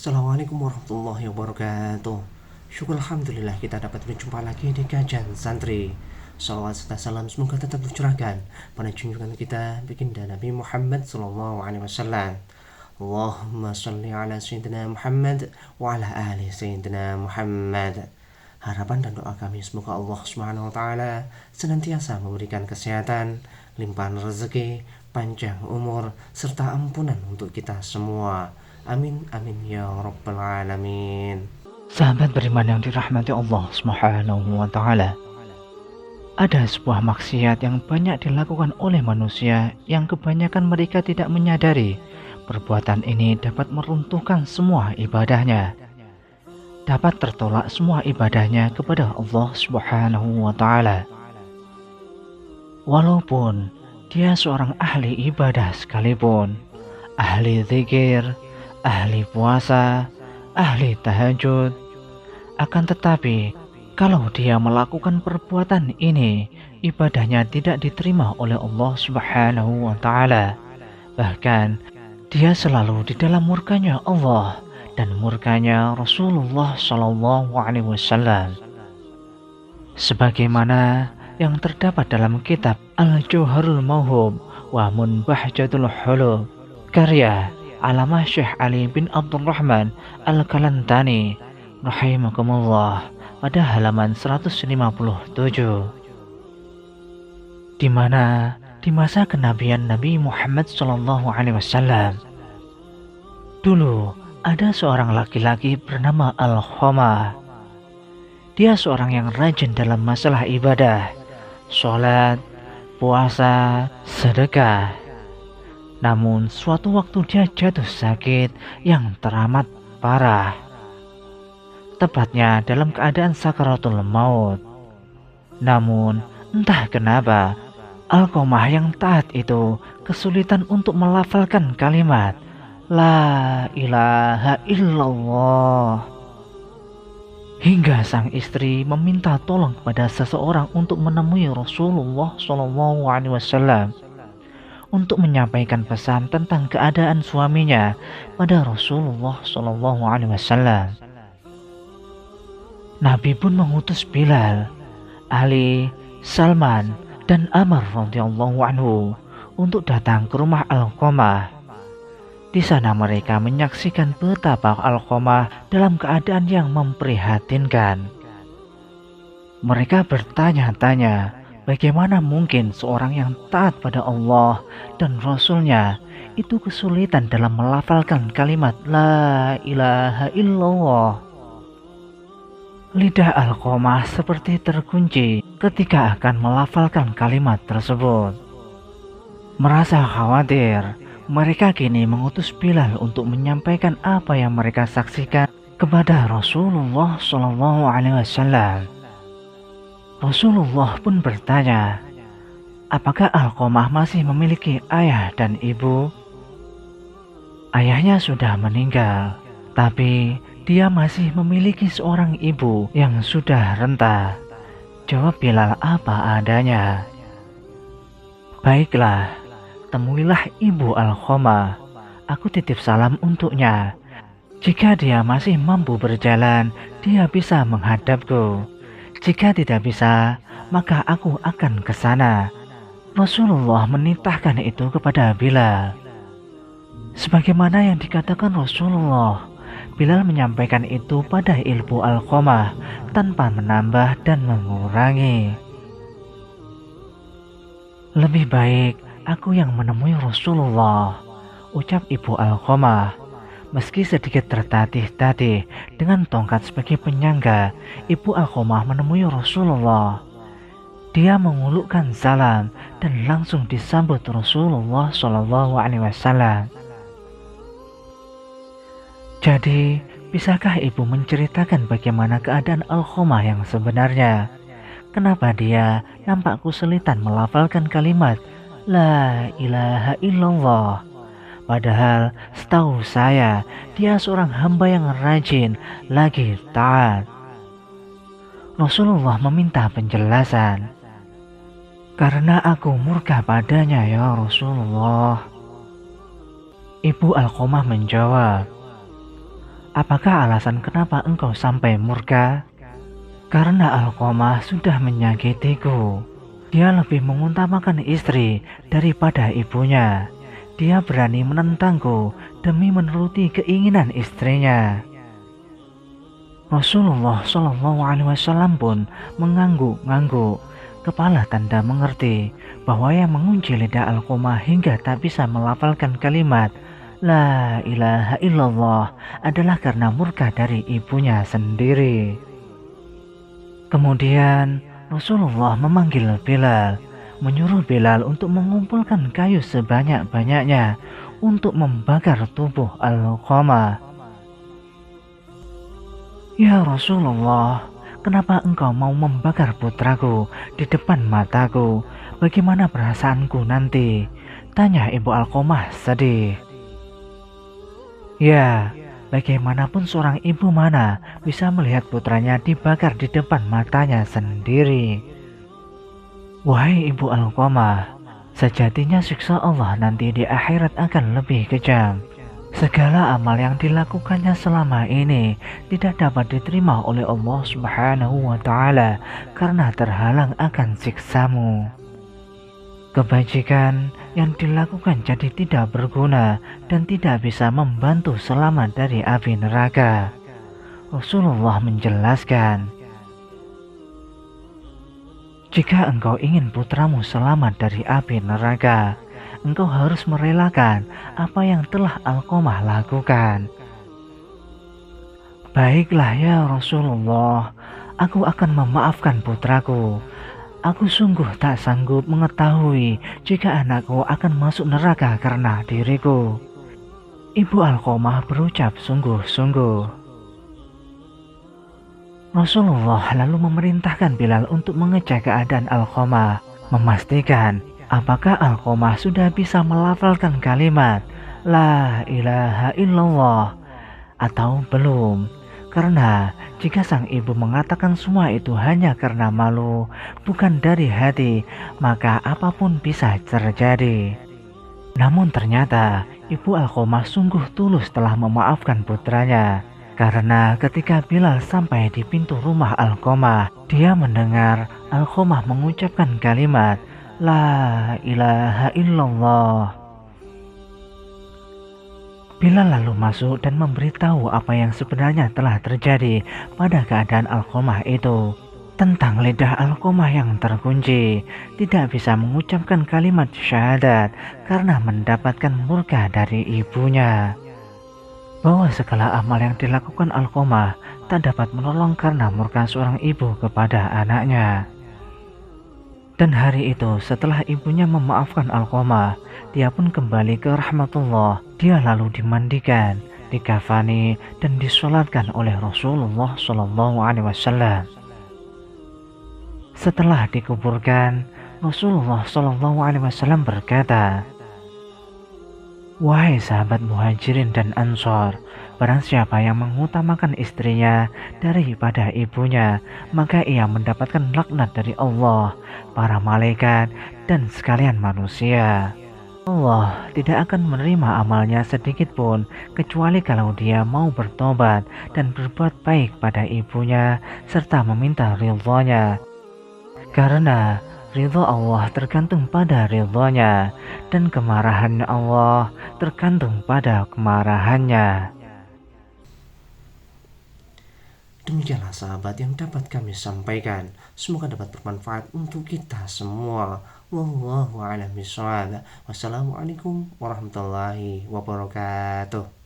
Assalamualaikum warahmatullahi wabarakatuh. Syukur alhamdulillah kita dapat berjumpa lagi di kajian santri. Salawat serta salam semoga tetap tercurahkan pada junjungan kita baginda Nabi Muhammad sallallahu alaihi wasallam. Allahumma shalli ala sayyidina Muhammad wa ala ali sayyidina Muhammad. Harapan dan doa kami semoga Allah Subhanahu wa taala senantiasa memberikan kesehatan, limpahan rezeki, panjang umur serta ampunan untuk kita semua. Amin amin ya rabbal alamin. Sahabat beriman yang dirahmati Allah Subhanahu wa taala. Ada sebuah maksiat yang banyak dilakukan oleh manusia yang kebanyakan mereka tidak menyadari perbuatan ini dapat meruntuhkan semua ibadahnya. Dapat tertolak semua ibadahnya kepada Allah Subhanahu wa taala. Walaupun dia seorang ahli ibadah sekalipun, ahli zikir, ahli puasa, ahli tahajud, akan tetapi kalau dia melakukan perbuatan ini, ibadahnya tidak diterima oleh Allah Subhanahu wa taala. Bahkan dia selalu di dalam murkanya Allah dan murkanya Rasulullah sallallahu alaihi wasallam. Sebagaimana yang terdapat dalam kitab Al-Jauharul Mauhub wa Munbahjatul Hulub karya Alamah Syekh Ali bin Abdurrahman Al-Kalantani rahimakumullah pada halaman 157, di mana di masa kenabian Nabi Muhammad sallallahu alaihi wasallam dulu ada seorang laki-laki bernama Al-Khamah. Dia seorang yang rajin dalam masalah ibadah, sholat, puasa, sedekah. Namun suatu waktu dia jatuh sakit yang teramat parah, tepatnya dalam keadaan sakaratul maut. Namun entah kenapa Al-Khamah yang taat itu kesulitan untuk melafalkan kalimat La ilaha illallah, hingga sang istri meminta tolong kepada seseorang untuk menemui Rasulullah SAW untuk menyampaikan pesan tentang keadaan suaminya pada Rasulullah SAW. Nabi pun mengutus Bilal, Ali, Salman, dan Amr radhiyallahu anhu untuk datang ke rumah Al-Khamah. Di sana mereka menyaksikan betapa Al-Khamah dalam keadaan yang memprihatinkan. Mereka bertanya-tanya, bagaimana mungkin seorang yang taat pada Allah dan Rasulnya itu kesulitan dalam melafalkan kalimat La ilaha illallah. Lidah Al-Khamah seperti terkunci ketika akan melafalkan kalimat tersebut. Merasa khawatir, mereka kini mengutus Bilal untuk menyampaikan apa yang mereka saksikan kepada Rasulullah SAW. Rasulullah pun bertanya, apakah Al-Khamah masih memiliki ayah dan ibu? Ayahnya sudah meninggal, tapi dia masih memiliki seorang ibu yang sudah renta. Jawab Bilal apa adanya. Baiklah, temuilah ibu Al-Khamah. Aku titip salam untuknya. Jika dia masih mampu berjalan, dia bisa menghadapku. Jika tidak bisa, maka aku akan ke sana. Rasulullah menitahkan itu kepada Bilal. Sebagaimana yang dikatakan Rasulullah, Bilal menyampaikan itu pada ibu Al-Khamah tanpa menambah dan mengurangi. Lebih baik aku yang menemui Rasulullah, ucap ibu Al-Khamah. Meski sedikit tertatih-tatih dengan tongkat sebagai penyangga, ibu Al-Khamah menemui Rasulullah. Dia mengulurkan salam dan langsung disambut Rasulullah SAW. Jadi, bisakah ibu menceritakan bagaimana keadaan Al-Khamah yang sebenarnya? Kenapa dia nampak kesulitan melafalkan kalimat La ilaha illallah? Padahal setahu saya dia seorang hamba yang rajin lagi taat. Rasulullah meminta penjelasan. Karena aku murka padanya ya Rasulullah. Ibu Al-Khamah menjawab, apakah alasan kenapa engkau sampai murka? Karena Alqamah sudah menyakitiku. Dia lebih mengutamakan istri daripada ibunya. Dia berani menentangku demi menuruti keinginan istrinya. Rasulullah Shallallahu Alaihi Wasallam pun mengangguk-ngangguk, kepala tanda mengerti bahwa yang mengunci lidah Alqamah hingga tak bisa melafalkan kalimat La ilaha illallah adalah karena murka dari ibunya sendiri. Kemudian Rasulullah memanggil Bilal, menyuruh Bilal untuk mengumpulkan kayu sebanyak-banyaknya untuk membakar tubuh Alqamah. Ya Rasulullah, kenapa engkau mau membakar putraku di depan mataku? Bagaimana perasaanku nanti? Tanya ibu Alqamah sedih. Ya, bagaimanapun seorang ibu mana bisa melihat putranya dibakar di depan matanya sendiri. Wahai ibu Alqamah, sejatinya siksa Allah nanti di akhirat akan lebih kejam. Segala amal yang dilakukannya selama ini tidak dapat diterima oleh Allah Subhanahu wa Ta'ala karena terhalang akan siksamu. Kebajikan yang dilakukan jadi tidak berguna dan tidak bisa membantu selamat dari api neraka. Rasulullah menjelaskan, jika engkau ingin putramu selamat dari api neraka, engkau harus merelakan apa yang telah Alqamah lakukan. Baiklah ya Rasulullah, aku akan memaafkan putraku. Aku sungguh tak sanggup mengetahui jika anakku akan masuk neraka karena diriku. Ibu Alqamah berucap sungguh-sungguh. Rasulullah lalu memerintahkan Bilal untuk mengecek keadaan Alqamah, memastikan apakah Alqamah sudah bisa melafalkan kalimat La ilaha illallah atau belum. Karena jika sang ibu mengatakan semua itu hanya karena malu, bukan dari hati, maka apapun bisa terjadi. Namun ternyata ibu Alqamah sungguh tulus telah memaafkan putranya. Karena ketika Bilal sampai di pintu rumah Alqamah, dia mendengar Alqamah mengucapkan kalimat La ilaha illallah. Bilal lalu masuk dan memberitahu apa yang sebenarnya telah terjadi pada keadaan Alqamah itu. Tentang lidah Alqamah yang terkunci, tidak bisa mengucapkan kalimat syahadat karena mendapatkan murka dari ibunya. Bahwa segala amal yang dilakukan Alqamah tak dapat menolong karena murka seorang ibu kepada anaknya. Dan hari itu setelah ibunya memaafkan Alqamah, dia pun kembali ke rahmatullah. Dia lalu dimandikan, dikafani dan disolatkan oleh Rasulullah Shallallahu Alaihi Wasallam. Setelah dikuburkan, Rasulullah Shallallahu Alaihi Wasallam berkata, Wahai sahabat muhajirin dan ansor, barang siapa yang mengutamakan istrinya daripada ibunya, maka ia mendapatkan laknat dari Allah, para malaikat, dan sekalian manusia. Allah tidak akan menerima amalnya sedikit pun, kecuali kalau dia mau bertobat dan berbuat baik pada ibunya, serta meminta ridhonya. Karena ridho Allah tergantung pada ridhonya, dan kemarahan Allah tergantung pada kemarahannya. Demikianlah sahabat yang dapat kami sampaikan. Semoga dapat bermanfaat untuk kita semua. Wallahu a'lam bishawab. Wassalamualaikum warahmatullahi wabarakatuh.